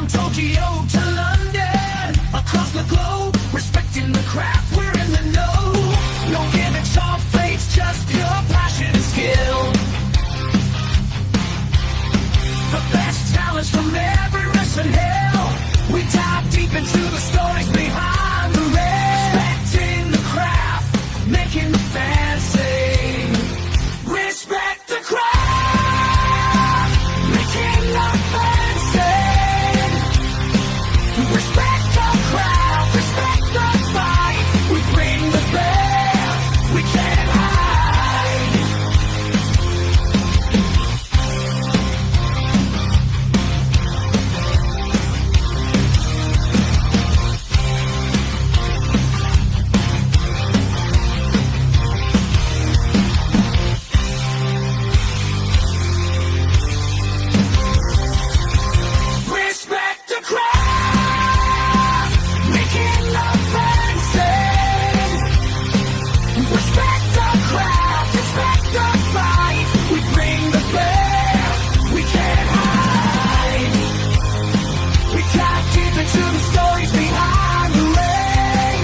From Tokyo to London, across the globe, respecting the craft, we're in the know. No gimmicks or fakes, just pure passion and skill. The best talents from every wrestling hill. We dive deep into the stories behind the ring. Respecting the craft, making the fans sing. Respect the craft, making the fans sing. Respect the craft, respect the fight. We bring the best, we can't hide. Respect the craft, making the fans sing. Respect the craft, respect the fight. We bring the best, we can't hide. We dive deep into the stories behind the ring.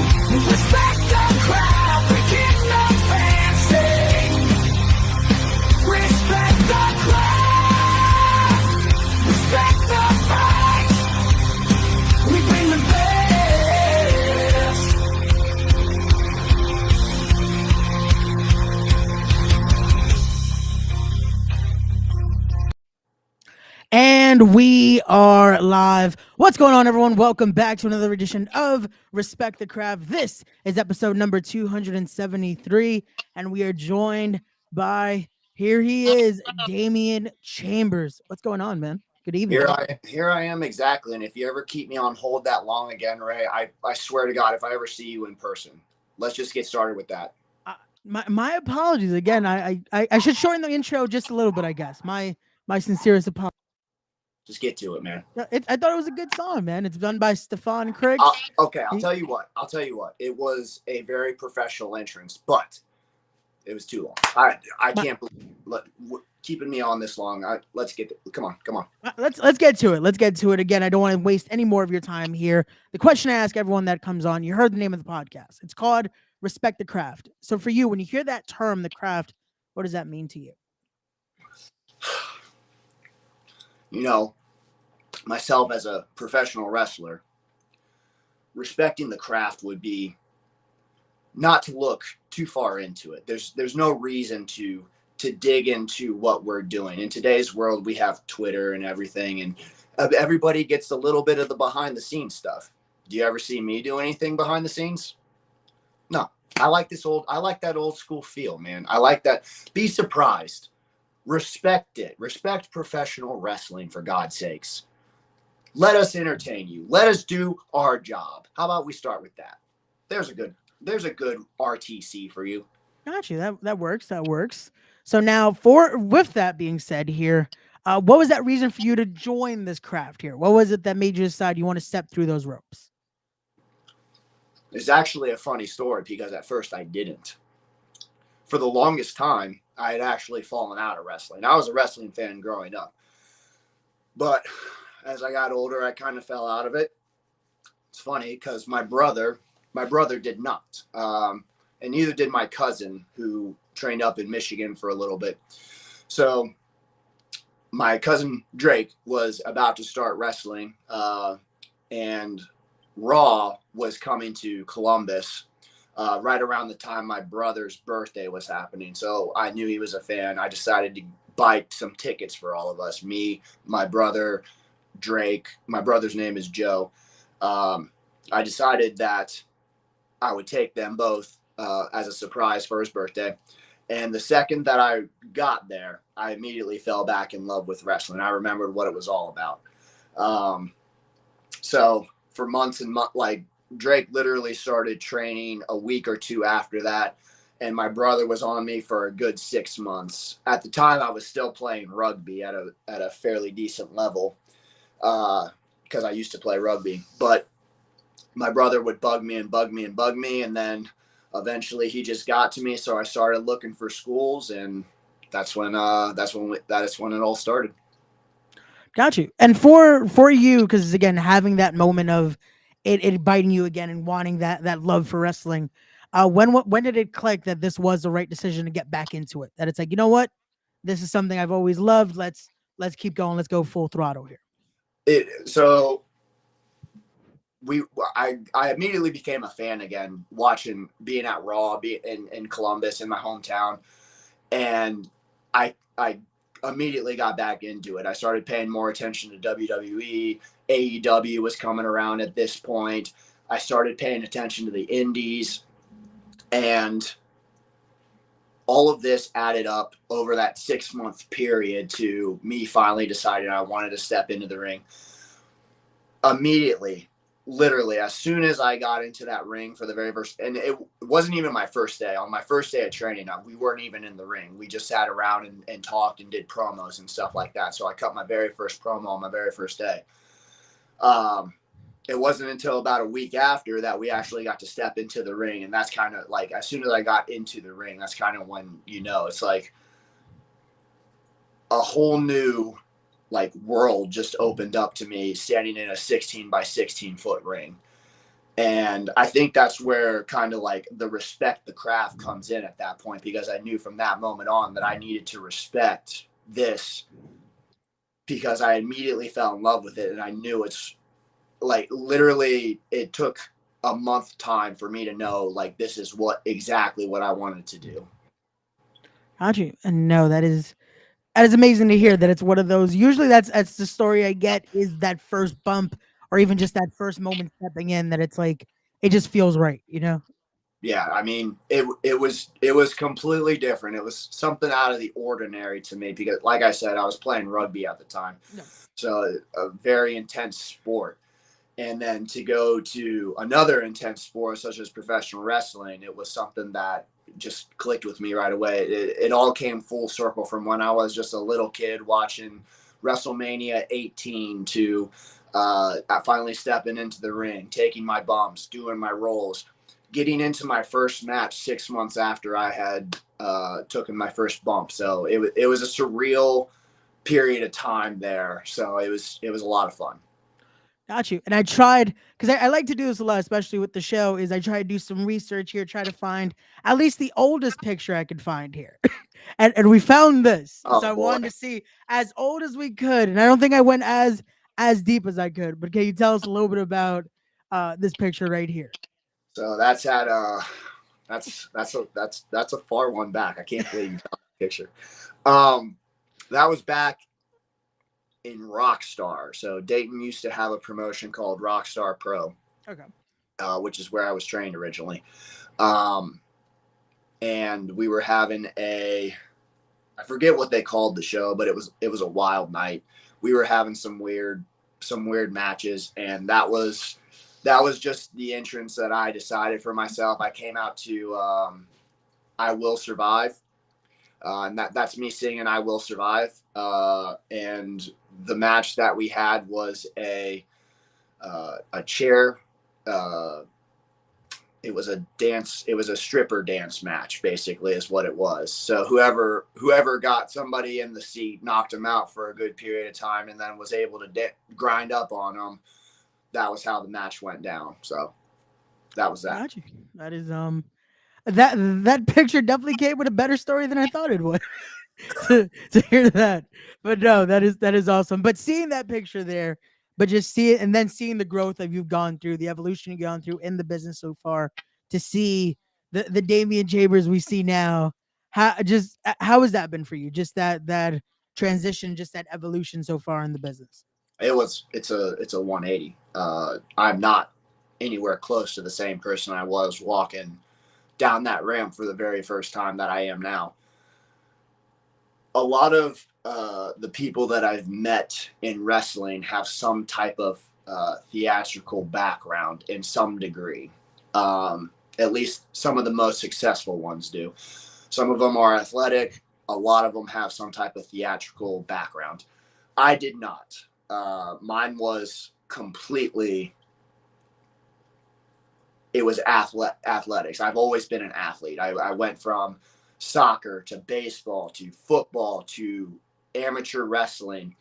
Respect the craft, making the fans sing. Respect the craft, respect the fight. We bring the best. And we are live. What's going on, everyone? Welcome back to another edition of Respect the Craft. This is episode number 273, and we are joined by, here he is, Damian Chambers. What's going on, man? Good evening. Here I am, exactly. And if you ever keep me on hold that long again, Ray, I swear to God, if I ever see you in person, let's just get started with that. My apologies again. I should shorten the intro just a little bit, I guess. My sincerest apologies. Just get to it, man. I thought it was a good song, man. It's done by Stefan Criggs. Okay, I'll tell you what. It was a very professional entrance, but it was too long. I can't believe keeping me on this long. Let's get come on. Let's get to it. Let's get to it again. I don't want to waste any more of your time here. The question I ask everyone that comes on, you heard the name of the podcast. It's called Respect the Craft. So for you, when you hear that term, the craft, what does that mean to you? You know, myself as a professional wrestler, respecting the craft would be not to look too far into it. There's no reason to dig into what we're doing. In today's world, we have Twitter and everything, and everybody gets a little bit of the behind the scenes stuff. Do you ever see me do anything behind the scenes? No. I like that old school feel, man. I like that. Be surprised. Respect it. Respect professional wrestling, for God's sakes. Let us entertain you. Let us do our job. How about we start with that? There's a good RTC for you. Got you. That works. That works. So now, with that being said, here, what was that reason for you to join this craft here? What was it that made you decide you want to step through those ropes? It's actually a funny story because at first I didn't. For the longest time, I had actually fallen out of wrestling. I was a wrestling fan growing up. But as I got older, I kind of fell out of it. It's funny because my brother did not. And neither did my cousin, who trained up in Michigan for a little bit. So my cousin Drake was about to start wrestling, and Raw was coming to Columbus right around the time my brother's birthday was happening. So I knew he was a fan. I decided to buy some tickets for all of us. Me, my brother, Drake. My brother's name is Joe. I decided that I would take them both as a surprise for his birthday. And the second that I got there, I immediately fell back in love with wrestling. I remembered what it was all about. So for months and months, like Drake literally started training a week or two after that. And my brother was on me for a good 6 months. At the time, I was still playing rugby at a fairly decent level because I used to play rugby. But my brother would bug me. And then eventually he just got to me. So I started looking for schools, and that's when it all started. Got you. And for you, because again, having that moment of it biting you again and wanting that love for wrestling, when did it click that this was the right decision to get back into it? That it's like, you know what, this is something I've always loved. Let's keep going. Let's go full throttle here. So I immediately became a fan again, being at Raw, in Columbus, in my hometown, and I immediately got back into it. I started paying more attention to WWE. AEW was coming around at this point. I started paying attention to the indies, and all of this added up over that 6-month period to me finally deciding I wanted to step into the ring. Immediately, literally, as soon as I got into that ring for the very first, and it wasn't even my first day. On my first day of training, we weren't even in the ring. We just sat around and talked and did promos and stuff like that. So I cut my very first promo on my very first day. It wasn't until about a week after that we actually got to step into the ring. And that's kind of like, as soon as I got into the ring, that's kind of when, it's like a whole new world just opened up to me standing in a 16 by 16 foot ring. And I think that's where kind of like the respect the craft comes in at that point, because I knew from that moment on that I needed to respect this, because I immediately fell in love with it. And I knew it's like, literally it took a month time for me to know, like, this is exactly what I wanted to do. Got you. And no, that is amazing to hear that it's one of those. Usually that's the story I get, is that first bump or even just that first moment stepping in, that it's like it just feels right, you know? Yeah, I mean, it was completely different. It was something out of the ordinary to me, because like I said, I was playing rugby at the time. No. So a very intense sport. And then to go to another intense sport such as professional wrestling, it was something that just clicked with me right away. It all came full circle from when I was just a little kid watching WrestleMania 18 to finally stepping into the ring, taking my bumps, doing my rolls, getting into my first match 6 months after I had taken my first bump. So it was a surreal period of time there. So it was a lot of fun. Got you. And I tried, because I like to do this a lot, especially with the show, is I try to do some research here, try to find at least the oldest picture I could find here. And we found this. Oh, So I boy. wanted to see as old as we could. And I don't think I went as deep as I could, but can you tell us a little bit about this picture right here? So that's at that's a far one back. I can't believe you found that picture. That was back in Rockstar. So Dayton used to have a promotion called Rockstar Pro. Okay. Which is where I was trained originally. And we were having I forget what they called the show, but it was a wild night. We were having some weird matches, and that was just the entrance that I decided for myself. I came out to I Will Survive. And that's me singing "I Will Survive." And the match that we had was a chair. It was a stripper dance match, basically, is what it was. So whoever got somebody in the seat knocked them out for a good period of time, and then was able to grind up on them. That was how the match went down. So that was that. Got you. That is that picture definitely came with a better story than I thought it would. to hear that. But no, that is awesome. But seeing that picture there, but just see it, and then seeing the growth that you've gone through, the evolution you've gone through in the business so far, to see the Damian Chambers we see now, how has that been for you? Just that transition, just that evolution so far in the business. It's a 180. I'm not anywhere close to the same person I was walking down that ramp for the very first time that I am now. A lot of the people that I've met in wrestling have some type of theatrical background in some degree. At least some of the most successful ones do. Some of them are athletic. A lot of them have some type of theatrical background. I did not. Mine was completely, it was athletics. I've always been an athlete. I went from soccer to baseball to football to amateur wrestling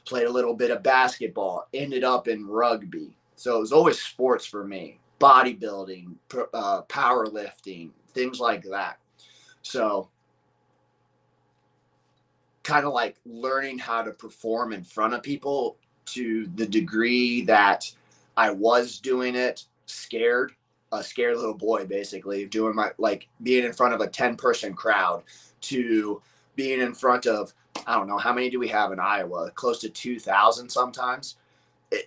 played a little bit of basketball, ended up in rugby. So it was always sports for me, bodybuilding, powerlifting, things like that. So kind of like learning how to perform in front of people to the degree that I was doing it scared, a scared little boy, basically doing my, like being in front of a 10-person crowd to being in front of, I don't know, how many do we have in Iowa? Close to 2,000 sometimes.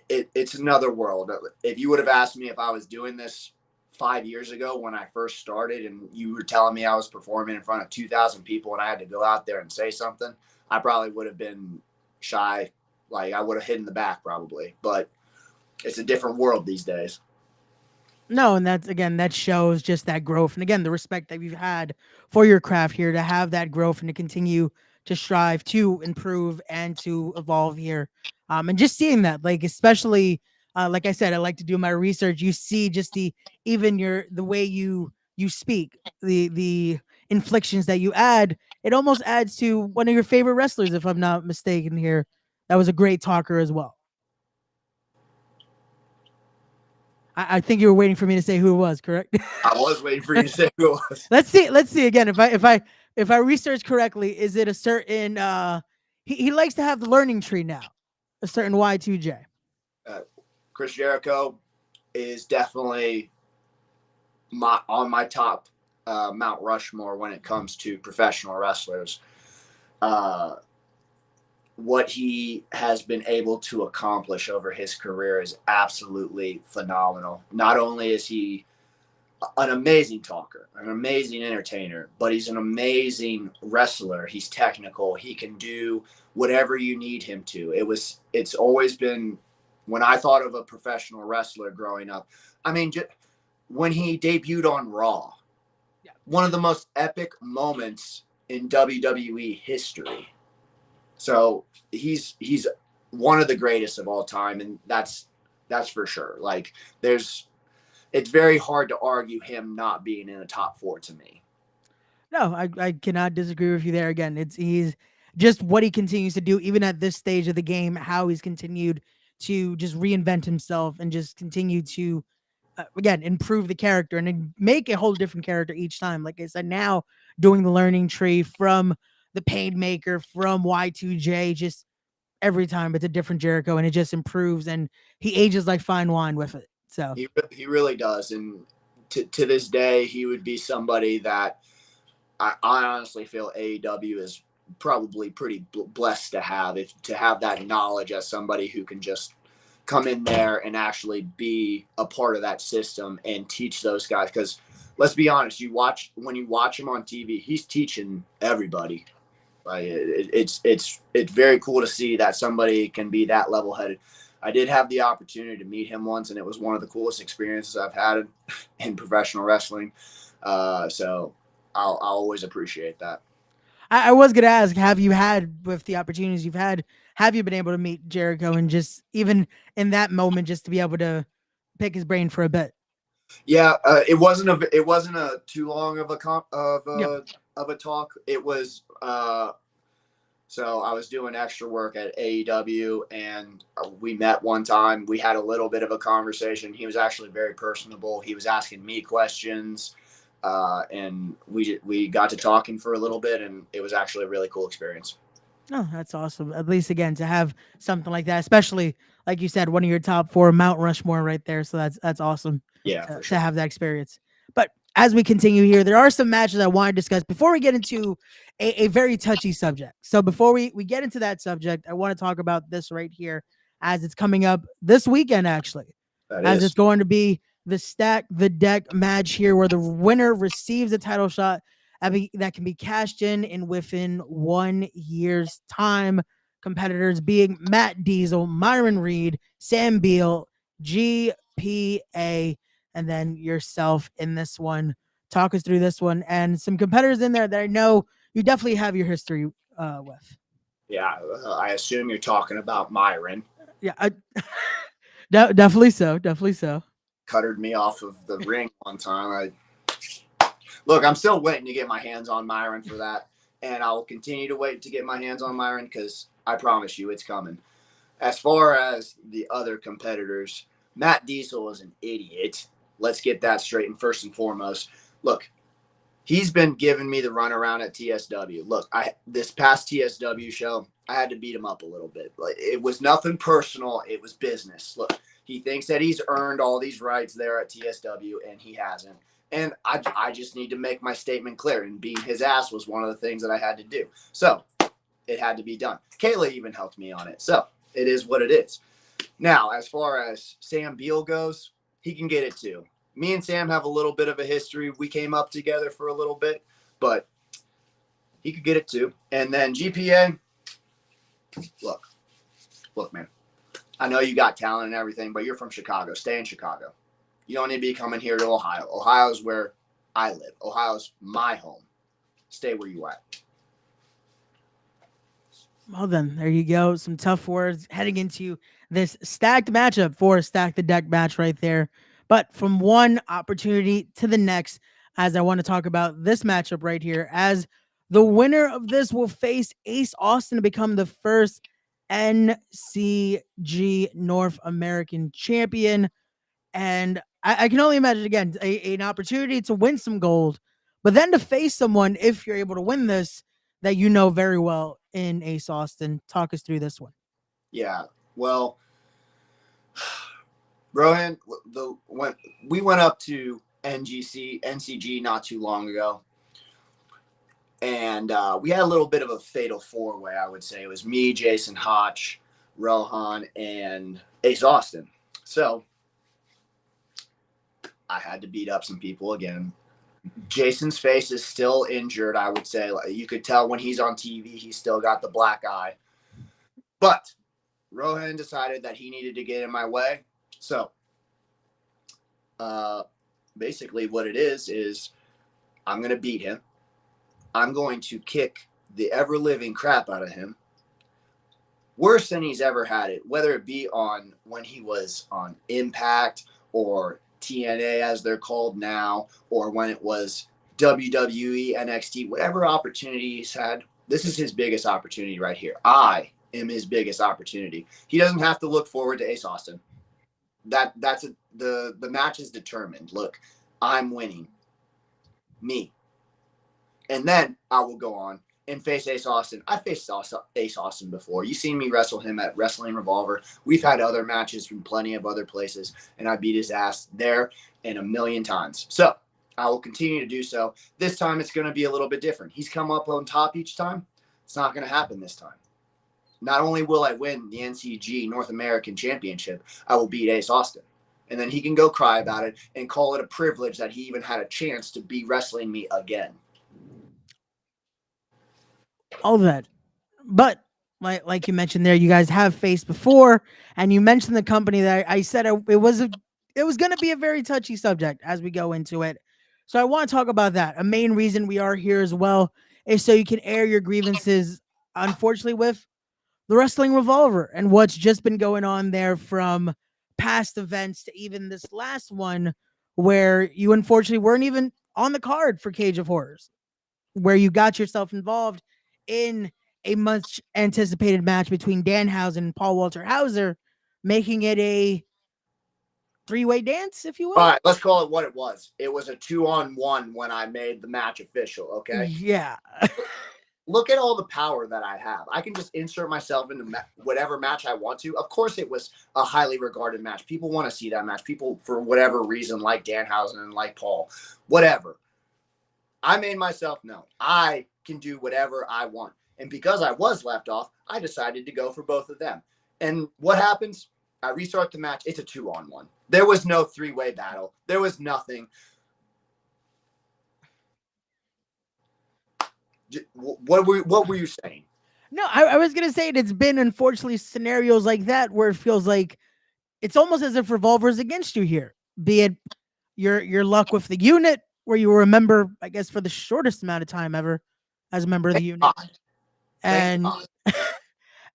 It's another world. If you would have asked me if I was doing this 5 years ago when I first started and you were telling me I was performing in front of 2,000 people and I had to go out there and say something, I probably would have been shy. Like I would have hidden the back probably, but it's a different world these days. No, and that's again that shows just that growth, and again the respect that you've had for your craft here to have that growth and to continue to strive to improve and to evolve here, and just seeing that, like especially, like I said, I like to do my research. You see, just the even your the way you speak, the inflections that you add, it almost adds to one of your favorite wrestlers, if I'm not mistaken. Here, that was a great talker as well. I think you were waiting for me to say who it was, correct? I was waiting for you to say who it was. Let's see. Let's see again. If I research correctly, is it a certain he likes to have the learning tree now. A certain Y2J. Chris Jericho is definitely my top Mount Rushmore when it comes to professional wrestlers. What he has been able to accomplish over his career is absolutely phenomenal. Not only is he an amazing talker, an amazing entertainer, but he's an amazing wrestler. He's technical. He can do whatever you need him to. It's always been, when I thought of a professional wrestler growing up, I mean, when he debuted on Raw, one of the most epic moments in WWE history. So he's one of the greatest of all time, and that's for sure. Like it's very hard to argue him not being in the top 4 to me. No, I cannot disagree with you there. Again, he's just what he continues to do, even at this stage of the game, how he's continued to just reinvent himself and just continue to again improve the character and then make a whole different character each time. Like I said, now doing the learning tree from the Painmaker, from Y2J, just every time it's a different Jericho, and it just improves, and he ages like fine wine with it. So he really does, and to this day, he would be somebody that I honestly feel AEW is probably pretty blessed to have, if to have that knowledge as somebody who can just come in there and actually be a part of that system and teach those guys. Because let's be honest, when you watch him on TV, he's teaching everybody. Like it's very cool to see that somebody can be that level headed. I did have the opportunity to meet him once, and it was one of the coolest experiences I've had in professional wrestling. So I'll always appreciate that. I was gonna ask, have you had, with the opportunities you've had, have you been able to meet Jericho and just even in that moment just to be able to pick his brain for a bit? Yeah, it wasn't a too long of a Yep. of a talk. It was so I was doing extra work at AEW, and we met one time. We had a little bit of a conversation. He was actually very personable. He was asking me questions, and we got to talking for a little bit, and it was actually a really cool experience. Oh, that's awesome. At least again to have something like that, especially like you said, one of your top 4 Mount Rushmore right there. So that's awesome Yeah, for to sure. have that experience. But as we continue here, there are some matches I want to discuss before we get into a very touchy subject. So before we get into that subject, I want to talk about this right here, as it's coming up this weekend, actually, That as it's is. going to be the Stack the Deck match here, where the winner receives a title shot that can be cashed in within 1 year's time. Competitors being Matt Diesel, Myron Reed, Sam Beal, GPA, and then yourself in this one. Talk us through this one and some competitors in there that I know you definitely have your history with. Yeah, I assume you're talking about Myron. Yeah, definitely so. Definitely so. Cuttered me off of the ring one time. Look, I'm still waiting to get my hands on Myron for that, and I'll continue to wait to get my hands on Myron because I promise you it's coming. As far as the other competitors, Matt Diesel is an idiot. Let's get that straight. And first and foremost, look, he's been giving me the runaround at TSW. Look, this past TSW show, I had to beat him up a little bit. Like, it was nothing personal. It was business. Look, he thinks that he's earned all these rights there at TSW, and he hasn't. And I just need to make my statement clear. And beating his ass was one of the things that I had to do. So it had to be done. Kayla even helped me on it. So it is what it is. Now, as far as Sam Beal goes, he can get it too. Me and Sam have a little bit of a history. We came up together for a little bit, but he could get it too. And then GPA, look, man, I know you got talent and everything, but you're from Chicago. Stay in Chicago. You don't need to be coming here to Ohio. Ohio's where I live. Ohio's my home. Stay where you at. Well, then, there you go. Some tough words heading into this stacked matchup for a Stack the Deck match right there. But from one opportunity to the next, as I want to talk about this matchup right here, as the winner of this will face Ace Austin to become the first NCG North American champion. And I can only imagine, again, an opportunity to win some gold, but then to face someone, if you're able to win this, that you know very well in Ace Austin. Talk us through this one. Yeah, well, Rohan, when we went up to NCG not too long ago, and we had a little bit of a fatal four-way, I would say. It was me, Jason Hotch, Rohan, and Ace Austin. So I had to beat up some people again. Jason's face is still injured, I would say. You could tell when he's on TV, he's still got the black eye. But Rohan decided that he needed to get in my way. So basically what it is I'm going to beat him. I'm going to kick the ever-living crap out of him. Worse than he's ever had it, whether it be on when he was on Impact or TNA as they're called now, or when it was WWE, NXT, whatever opportunity he's had. This is his biggest opportunity right here. I am his biggest opportunity. He doesn't have to look forward to Ace Austin. The match is determined. Look, I'm winning. Me. And then I will go on and face Ace Austin. I faced Ace Austin before. You've seen me wrestle him at Wrestling Revolver. We've had other matches from plenty of other places, and I beat his ass there and a million times. So I will continue to do so. This time it's going to be a little bit different. He's come up on top each time. It's not going to happen this time. Not only will I win the NCG North American Championship, I will beat Ace Austin. And then he can go cry about it and call it a privilege that he even had a chance to be wrestling me again. All that. But like you mentioned there, you guys have faced before, and you mentioned the company that I said it was going to be a very touchy subject as we go into it. So I want to talk about that. A main reason we are here as well is so you can air your grievances, unfortunately, with the Wrestling Revolver and what's just been going on there from past events to even this last one where you unfortunately weren't even on the card for Cage of Horrors, where you got yourself involved in a much anticipated match between Danhausen and Paul Walter Hauser, making it a three-way dance, if you will. All right, let's call it what it was. It was a 2-on-1 when I made the match official, okay? Yeah. Look at all the power that I have. I can just insert myself into whatever match I want to. Of course, it was a highly regarded match. People want to see that match. People, for whatever reason, like Danhausen and like Paul. Whatever. I made myself known. I can do whatever I want. And because I was left off, I decided to go for both of them. And what happens? I restart the match. It's a 2-on-1. There was no three-way battle. There was nothing. What were you saying? No, I was going to say it's been, unfortunately, scenarios like that where it feels like it's almost as if Revolver is against you here. Be it your luck with the unit, where you were a member, I guess, for the shortest amount of time ever as a member of the unit. And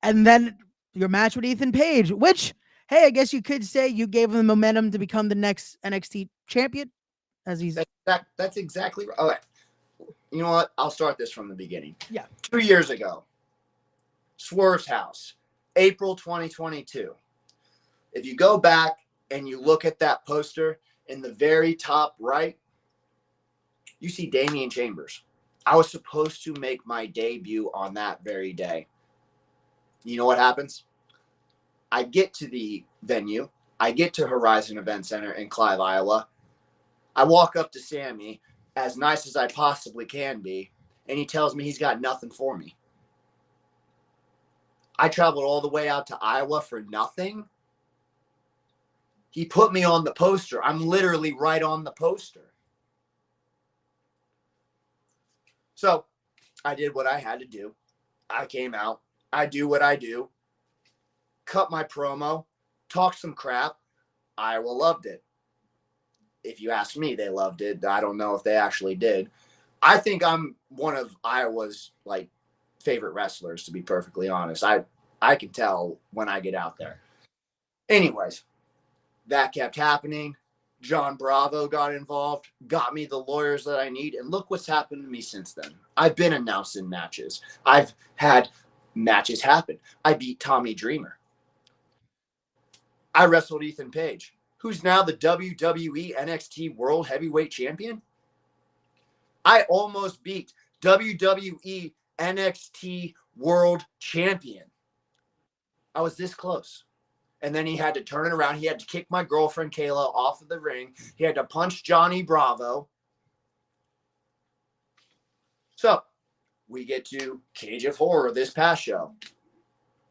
and then your match with Ethan Page, which, hey, I guess you could say you gave him the momentum to become the next NXT champion, as he's that's exactly right. All right. You know what? I'll start this from the beginning. Yeah. 2 years ago, Swerve's house. April 2022. If you go back and you look at that poster in the very top right, you see Damian Chambers. I was supposed to make my debut on that very day. You know what happens? I get to the venue. I get to Horizon Event Center in Clive, Iowa. I walk up to Sammy, as nice as I possibly can be, and he tells me he's got nothing for me. I traveled all the way out to Iowa for nothing. He put me on the poster. I'm literally right on the poster. So I did what I had to do. I came out. I do what I do. Cut my promo. Talked some crap. Iowa loved it. If you ask me, they loved it. I don't know if they actually did. I think I'm one of Iowa's like favorite wrestlers, to be perfectly honest. I can tell when I get out there. Anyways, that kept happening. John Bravo got involved, got me the lawyers that I need, and look what's happened to me since then. I've been announcing matches. I've had matches happen. I beat Tommy Dreamer. I wrestled Ethan Page, who's now the WWE NXT World Heavyweight Champion. I almost beat WWE NXT World Champion. I was this close. And then he had to turn it around. He had to kick my girlfriend, Kayla, off of the ring. He had to punch Johnny Bravo. So we get to Cage of Horror this past show.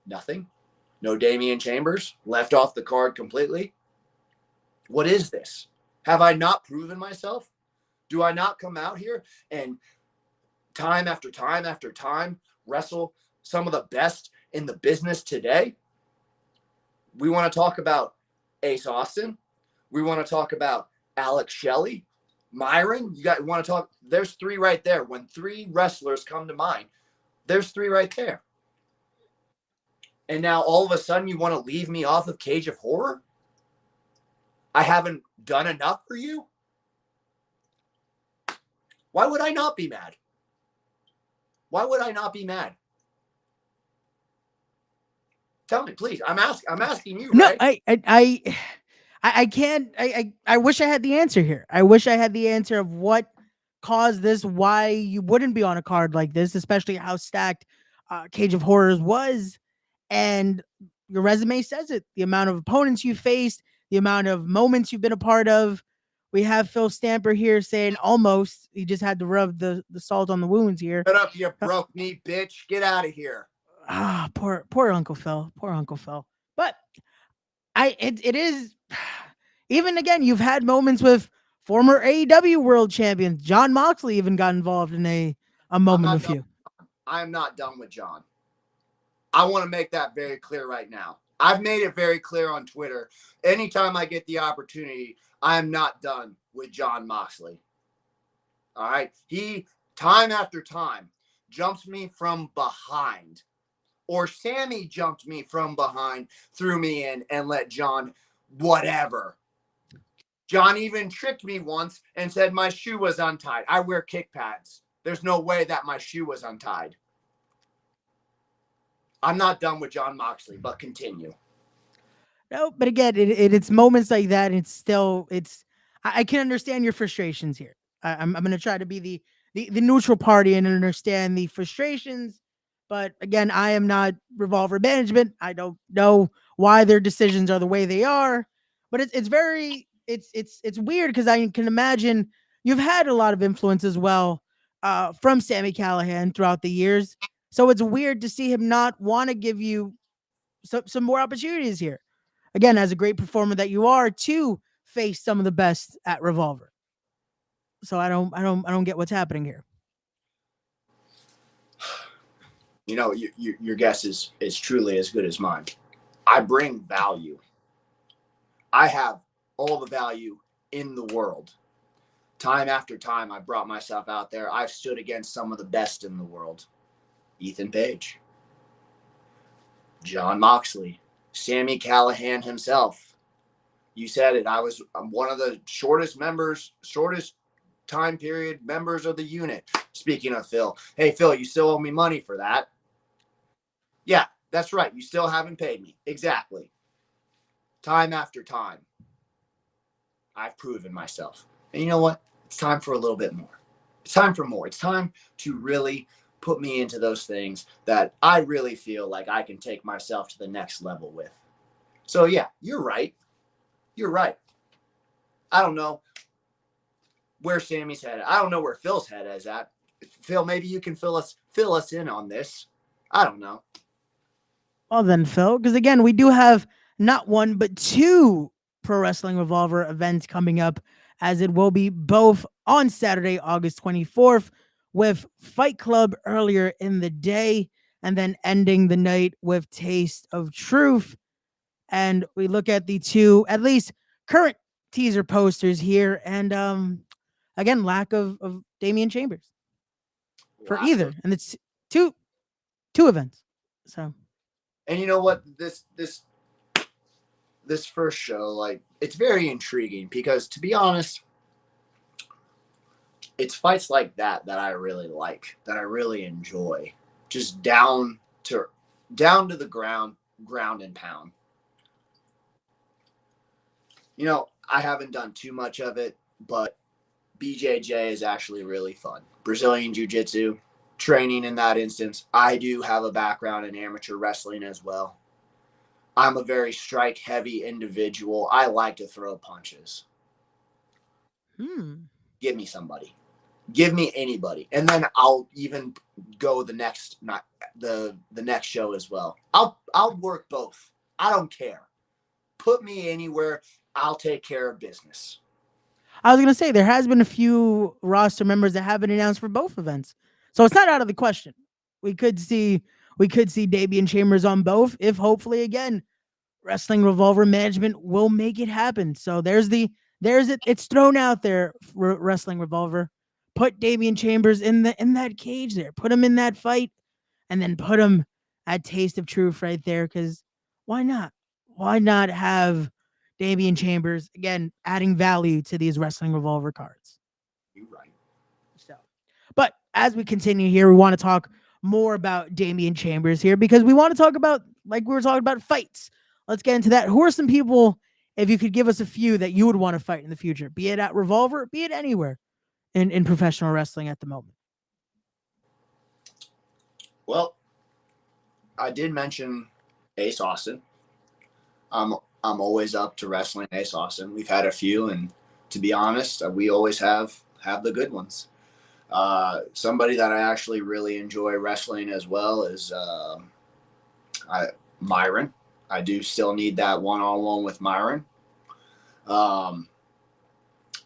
Nothing. No Damian Chambers. Left off the card completely. What is this? Have I not proven myself? Do I not come out here and time after time after time wrestle some of the best in the business today? We want to talk about Ace Austin. We want to talk about Alex Shelley, Myron. You want to talk? There's three right there. When three wrestlers come to mind, there's three right there. And now all of a sudden you want to leave me off of Cage of Horror? I haven't done enough for you? Why would I not be mad? Why would I not be mad? Tell me, please. I'm asking you. No, right? I can't. I wish I had the answer here. I wish I had the answer of what caused this. Why you wouldn't be on a card like this, especially how stacked Cage of Horrors was, and your resume says it. The amount of opponents you faced, the amount of moments you've been a part of. We have Phil Stamper here saying almost. He just had to rub the salt on the wounds here. Shut up, you broke knee bitch. Get out of here. Ah, poor Uncle Phil. Poor Uncle Phil. But it is, even again, you've had moments with former AEW world champions. John Moxley even got involved in a moment with you. I am not done with John. I want to make that very clear right now. I've made it very clear on Twitter. Anytime I get the opportunity, I am not done with John Moxley. All right. He, time after time, jumps me from behind. Or Sammy jumped me from behind, threw me in, and let John whatever. John even tricked me once and said my shoe was untied. I wear kick pads. There's no way that my shoe was untied. I'm not done with John Moxley, but continue. No, but again, it's moments like that. I can understand your frustrations here. I'm going to try to be the neutral party and understand the frustrations. But again, I am not Revolver management. I don't know why their decisions are the way they are. But it's weird because I can imagine you've had a lot of influence as well from Sami Callihan throughout the years. So it's weird to see him not want to give you some more opportunities here. Again, as a great performer that you are, to face some of the best at Revolver. So I don't get what's happening here. You know, your guess is truly as good as mine. I bring value. I have all the value in the world. Time after time, I brought myself out there. I've stood against some of the best in the world. Ethan Page, John Moxley, Sami Callihan himself. You said it. I'm one of the shortest time period members of the unit. Speaking of Phil, hey, Phil, you still owe me money for that. Yeah, That's right. You still haven't paid me. Exactly. Time after time, I've proven myself. And you know what? It's time for a little bit more. It's time for more. It's time to really put me into those things that I really feel like I can take myself to the next level with. So yeah, you're right. You're right. I don't know where Sammy's head. I don't know where Phil's head is at. Phil, maybe you can fill us in on this. I don't know. Well then, Phil, because again, we do have not one but two Pro Wrestling Revolver events coming up, as it will be both on Saturday, August 24th, with Fight Club earlier in the day, and then ending the night with Taste of Truth. And we look at the two, at least current teaser posters here, and again, lack of Damian Chambers for either, and it's two events. So, and you know what? This first show, like, it's very intriguing because, to be honest, it's fights like that I really like, that I really enjoy. Just down to the ground and pound. You know, I haven't done too much of it, but BJJ is actually really fun. Brazilian Jiu-Jitsu, training in that instance. I do have a background in amateur wrestling as well. I'm a very strike-heavy individual. I like to throw punches. Give me somebody. Give me anybody. And then I'll even go the next show as well. I'll work both. I don't care. Put me anywhere. I'll take care of business. I was going to say, there has been a few roster members that have been announced for both events. So it's not out of the question. We could see Damian Chambers on both, if hopefully, again, Wrestling Revolver management will make it happen. So there's it. It's thrown out there for Wrestling Revolver. Put Damian Chambers in that cage there. Put him in that fight, and then put him at Taste of Truth right there. Because why not? Why not have Damian Chambers again adding value to these Wrestling Revolver cards? You're right. So, but as we continue here, we want to talk more about Damian Chambers here, because we want to talk about, like we were talking about, fights. Let's get into that. Who are some people, if you could give us a few, that you would want to fight in the future, be it at Revolver, be it anywhere in professional wrestling at the moment? Well, I did mention Ace Austin. I'm always up to wrestling Ace Austin. We've had a few, and to be honest, we always have the good ones. Somebody that I actually really enjoy wrestling as well is Myron. I do still need that one-on-one with Myron.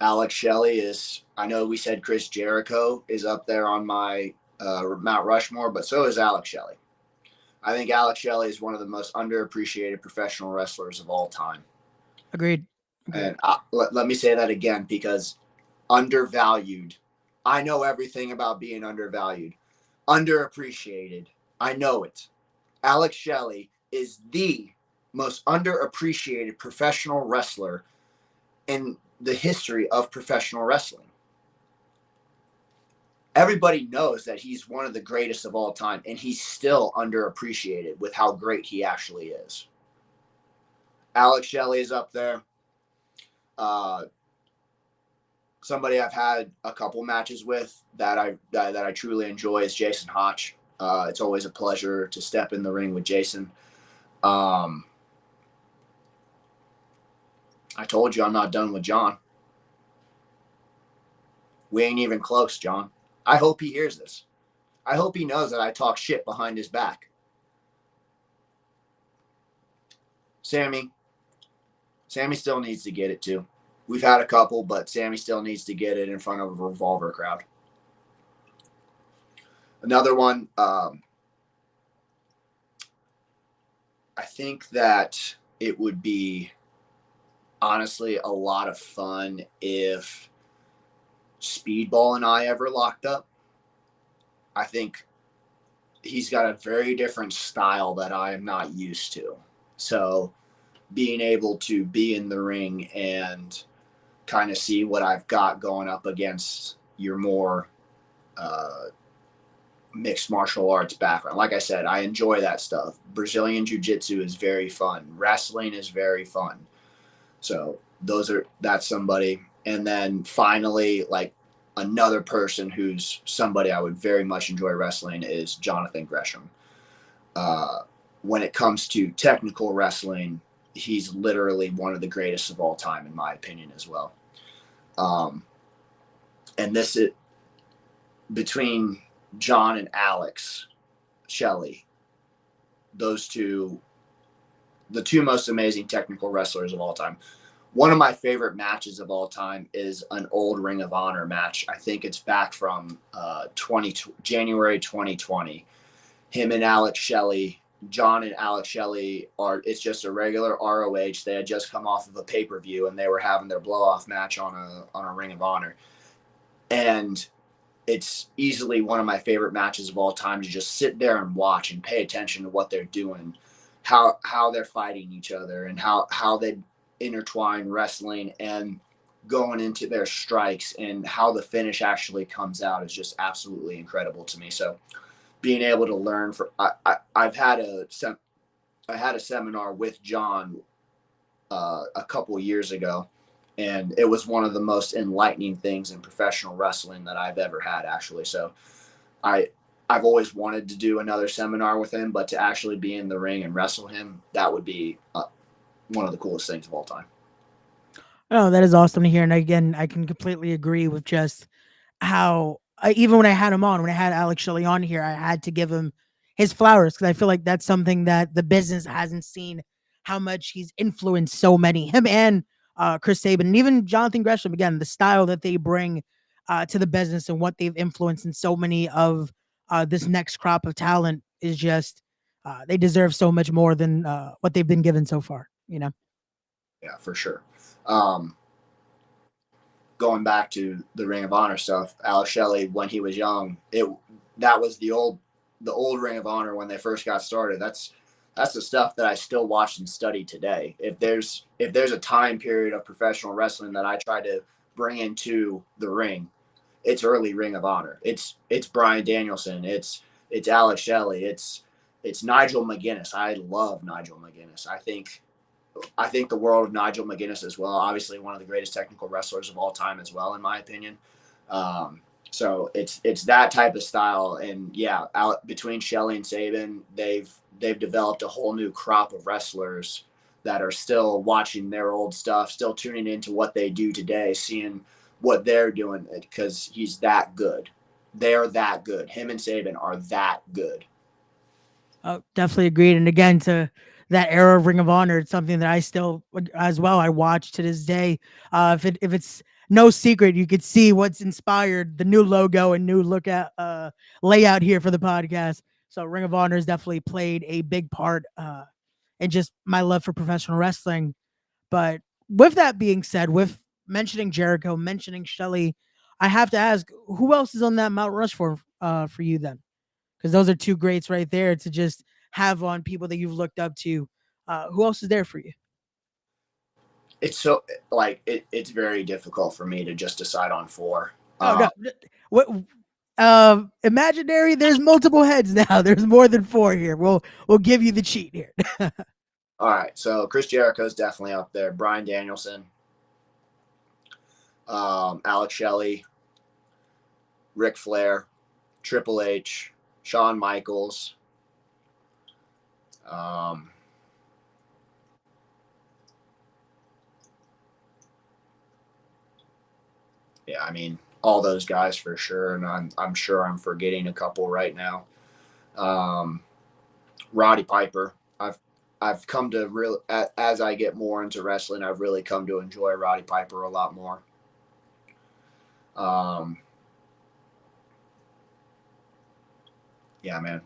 Alex Shelley is, I know we said Chris Jericho is up there on my Mount Rushmore, but so is Alex Shelley. I think Alex Shelley is one of the most underappreciated professional wrestlers of all time. Agreed. And let me say that again, because undervalued. I know everything about being undervalued. Underappreciated. I know it. Alex Shelley is the most underappreciated professional wrestler in the history of professional wrestling. Everybody knows that he's one of the greatest of all time, and he's still underappreciated with how great he actually is. Alex Shelley is up there. Somebody I've had a couple matches with that I truly enjoy is Jason Hotch. It's always a pleasure to step in the ring with Jason. I told you I'm not done with John. We ain't even close, John. I hope he hears this. I hope he knows that I talk shit behind his back. Sammy still needs to get it too. We've had a couple, but Sammy still needs to get it in front of a Revolver crowd. Another one, I think that it would be honestly a lot of fun if Speedball and I ever locked up. I think he's got a very different style that I am not used to. So being able to be in the ring and kind of see what I've got going up against your more mixed martial arts background. Like I said, I enjoy that stuff. Brazilian jiu-jitsu is very fun. Wrestling is very fun. So that's somebody. And then finally, like another person who's somebody I would very much enjoy wrestling is Jonathan Gresham. Uh, when it comes to technical wrestling, he's literally one of the greatest of all time, in my opinion, as well. And this is between John and Alex Shelley, those two, the two most amazing technical wrestlers of all time. One of my favorite matches of all time is an old Ring of Honor match. I think it's back from January 2020. Him and Alex Shelley, John and Alex Shelley it's just a regular ROH. They had just come off of a pay-per-view and they were having their blow-off match on a Ring of Honor. And it's easily one of my favorite matches of all time to just sit there and watch and pay attention to what they're doing, how they're fighting each other, and how they intertwine wrestling and going into their strikes, and how the finish actually comes out is just absolutely incredible to me. So being able to learn I had a seminar with John a couple years ago, and it was one of the most enlightening things in professional wrestling that I've ever had, actually. So I've always wanted to do another seminar with him, but to actually be in the ring and wrestle him, that would be one of the coolest things of all time. Oh, that is awesome to hear. And again, I can completely agree with just how even when I had him on, when I had Alex Shelley on here, I had to give him his flowers because I feel like that's something that the business hasn't seen, how much he's influenced so many, him and Chris Sabin, and even Jonathan Gresham. Again, the style that they bring to the business and what they've influenced in so many of this next crop of talent is just they deserve so much more than what they've been given so far. You know. Yeah, for sure. Going back to the Ring of Honor stuff, Alex Shelley, when he was young, that was the old Ring of Honor when they first got started. That's the stuff that I still watch and study today. If there's a time period of professional wrestling that I try to bring into the ring, it's early Ring of Honor. It's Bryan Danielson. It's Alex Shelley. It's Nigel McGuinness. I love Nigel McGuinness. I think the world of Nigel McGuinness as well. Obviously, one of the greatest technical wrestlers of all time as well, in my opinion. So it's that type of style, and yeah, between Shelley and Sabin, they've developed a whole new crop of wrestlers that are still watching their old stuff, still tuning into what they do today, seeing what they're doing, because he's that good. They're that good. Him and Sabin are that good. Oh, definitely agreed. And again, to that era of Ring of Honor, it's something that I still, as well, I watch to this day. If it's no secret, you could see what's inspired the new logo and new look at layout here for the podcast. So Ring of Honor has definitely played a big part in just my love for professional wrestling. But with that being said, with mentioning Jericho, mentioning Shelley, I have to ask, who else is on that Mount Rushmore for you then? Because those are two greats right there to just have on people that you've looked up to. Who else is there for you? It's so it's very difficult for me to just decide on four. Oh no, what? Imaginary. There's multiple heads now. There's more than four here. We'll give you the cheat here. All right, so Chris Jericho is definitely up there. Bryan Danielson, Alex Shelley, Ric Flair, Triple H, Shawn Michaels. Yeah, I mean, all those guys for sure, and I'm sure I'm forgetting a couple right now. Roddy Piper. I've come to really, as I get more into wrestling, I've really come to enjoy Roddy Piper a lot more. Yeah, man.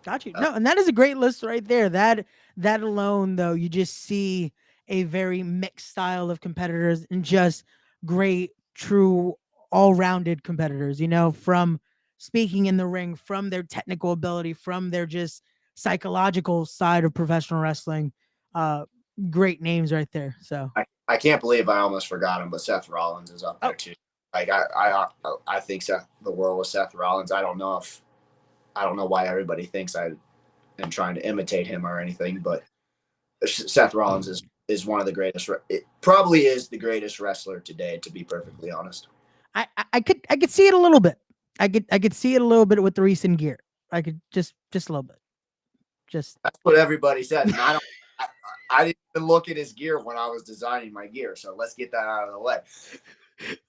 Got you. No, and that is a great list right there. That alone, though, you just see a very mixed style of competitors and just great, true, all-rounded competitors. You know, from speaking in the ring, from their technical ability, from their just psychological side of professional wrestling. Uh, Great names right there. So I can't believe I almost forgot him, but Seth Rollins is up there too. Like I think the world with Seth Rollins. I don't know if I don't know why everybody thinks I am trying to imitate him or anything, but Seth Rollins is one of the greatest. It probably is the greatest wrestler today, to be perfectly honest. I could see it a little bit. I could see it a little bit with the recent gear. I could just a little bit. Just That's what everybody says, and I don't. I didn't even look at his gear when I was designing my gear, so let's get that out of the way.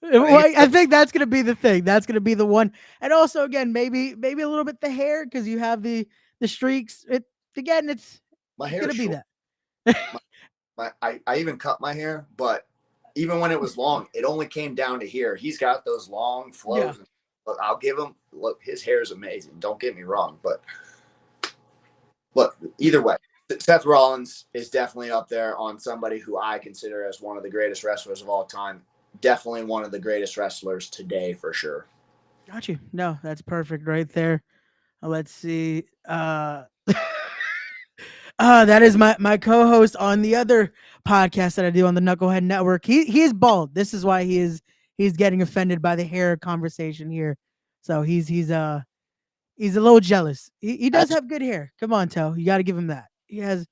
well, I think that's gonna be the thing. That's gonna be the one. And also, again, maybe a little bit the hair because you have the streaks. It's My hair gonna is be short. that. I even cut my hair, but even when it was long, it only came down to here. He's got those long flows. Yeah. Look, I'll give him. Look, his hair is amazing. Don't get me wrong, but look, either way, Seth Rollins is definitely up there on somebody who I consider as one of the greatest wrestlers of all time. Definitely one of the greatest wrestlers today, for sure. Got you. No, that's perfect right there. Let's see. That is my co-host on the other podcast that I do on the Knucklehead Network. He is bald. This is why he's getting offended by the hair conversation here. So he's a little jealous. He does As, have good hair. Come on, Tell. You got to give him that. He has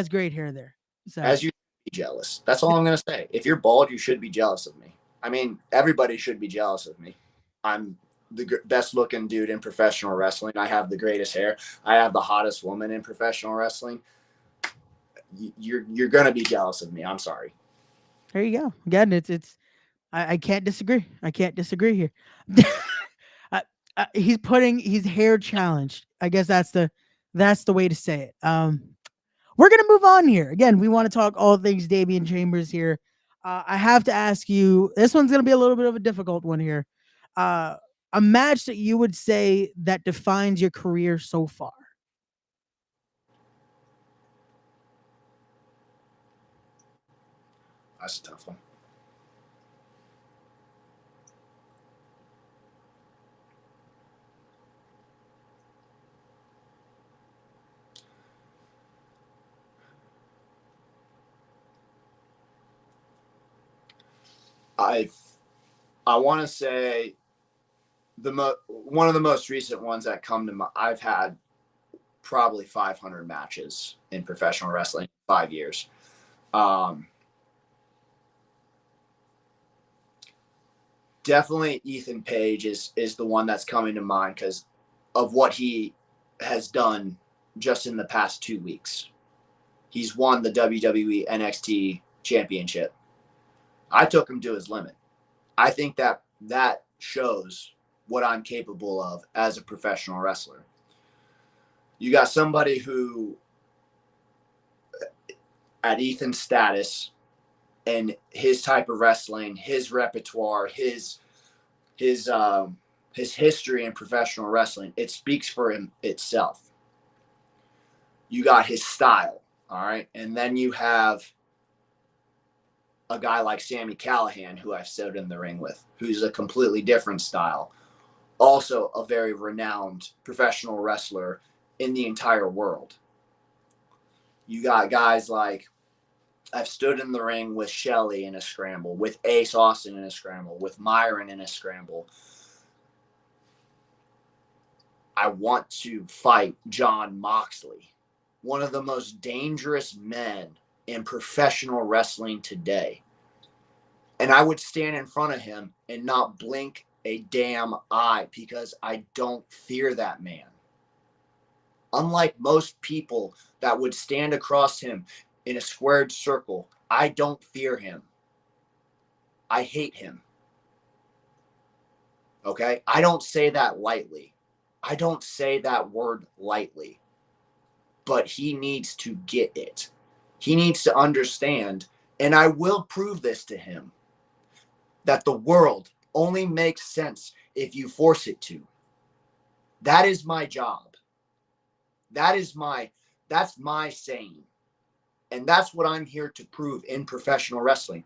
great hair there. So as you should be jealous. That's all I'm gonna say. If you're bald, you should be jealous of me. I mean, everybody should be jealous of me. I'm the best looking dude in professional wrestling. I have the greatest hair. I have the hottest woman in professional wrestling. You're gonna be jealous of me. I'm sorry. there you go. Again, it's I can't disagree. I can't disagree here. He's hair challenged. I guess that's the way to say it. We're gonna move on here. Again, we want to talk all things Damian Chambers here. I have to ask you. This one's gonna be a little bit of a difficult one here. A match that you would say that defines your career so far. That's a tough one. I I want to say one of the most recent ones that come to mind. I've had probably 500 matches in professional wrestling in 5 years. Um, Definitely Ethan Page is the one that's coming to mind because of what he has done just in the past 2 weeks. He's won the WWE NXT championship. I took him to his limit. I think that shows what I'm capable of as a professional wrestler. You got somebody who, at Ethan's status and his type of wrestling, his repertoire, his history in professional wrestling, it speaks for him itself. You got his style, all right, and then you have a guy like Sami Callihan, who I've stood in the ring with, who's a completely different style, also a very renowned professional wrestler in the entire world. You got guys like, I've stood in the ring with Shelley in a scramble, with Ace Austin in a scramble, with Myron in a scramble. I want to fight John Moxley, one of the most dangerous men in professional wrestling today. And I would stand in front of him and not blink a damn eye because I don't fear that man. Unlike most people that would stand across him in a squared circle, I don't fear him. I hate him. Okay? I don't say that lightly. I don't say that word lightly. But he needs to get it. He needs to understand, and I will prove this to him, that the world only makes sense if you force it to. That is my job. That's my saying. And that's what I'm here to prove in professional wrestling.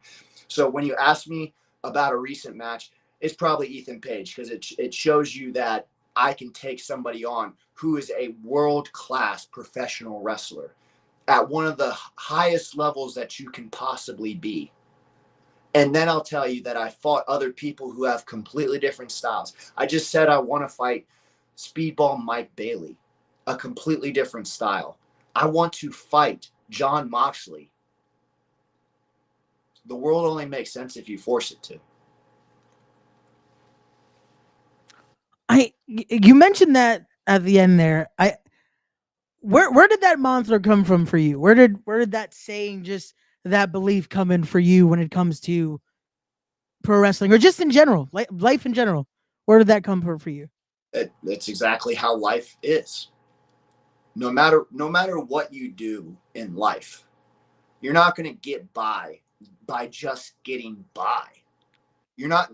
So when you ask me about a recent match, it's probably Ethan Page because it shows you that I can take somebody on who is a world-class professional wrestler at one of the highest levels that you can possibly be. And then I'll tell you that I fought other people who have completely different styles. I just said I want to fight Speedball Mike Bailey, a completely different style. I want to fight John Moxley. The world only makes sense if you force it to. You mentioned that at the end there. Where did that mantra come from for you? Where did that saying, just that belief, come in for you when it comes to pro wrestling or just in general, life in general? Where did that come from for you? It's exactly how life is. No matter what you do in life, you're not going to get by just getting by. You're not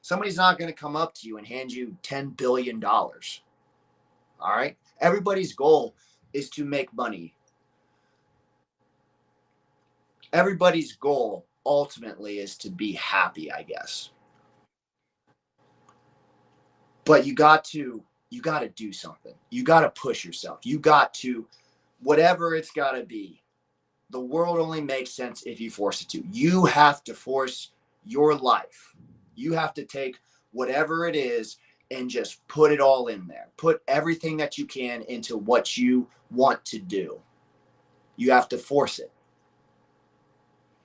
Somebody's not going to come up to you and hand you $10 billion. All right? Everybody's goal is to make money. Everybody's goal ultimately is to be happy, I guess. But you got to do something. You got to push yourself. You got to, whatever it's got to be. The world only makes sense if you force it to. You have to force your life. You have to take whatever it is and just put it all in there. Put everything that you can into what you want to do. You have to force it.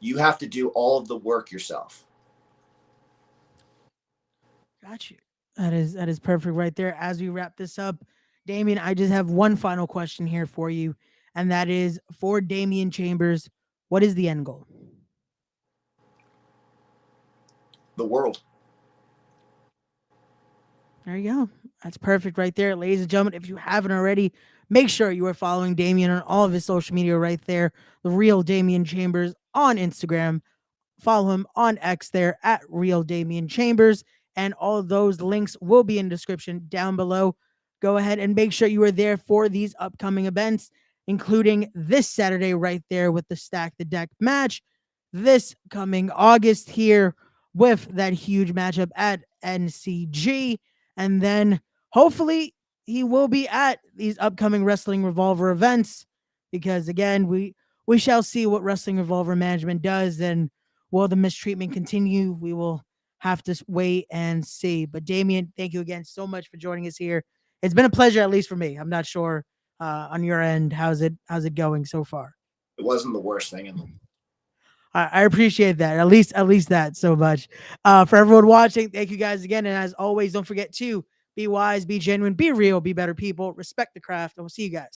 You have to do all of the work yourself. Got you. That is perfect right there. As we wrap this up, Damien, I just have one final question here for you, and that is for Damian Chambers. What is the end goal? The world. There you go. That's perfect right there. Ladies and gentlemen, if you haven't already, make sure you are following Damien on all of his social media right there. The real Damian Chambers on Instagram. Follow him on X there at Real Damian Chambers. And all of those links will be in the description down below. Go ahead and make sure you are there for these upcoming events, including this Saturday right there with the Stack the Deck match. This coming August here with that huge matchup at NCG. And then hopefully he will be at these upcoming Wrestling Revolver events, because again, we shall see what Wrestling Revolver management does, and will the mistreatment continue? We will have to wait and see. But Damien, thank you again so much for joining us here. It's been a pleasure, at least for me. I'm not sure on your end, how's it going so far? It wasn't the worst thing in the I appreciate that. At least that so much. For everyone watching, thank you guys again. And as always, don't forget to be wise, be genuine, be real, be better people, respect the craft, and we'll see you guys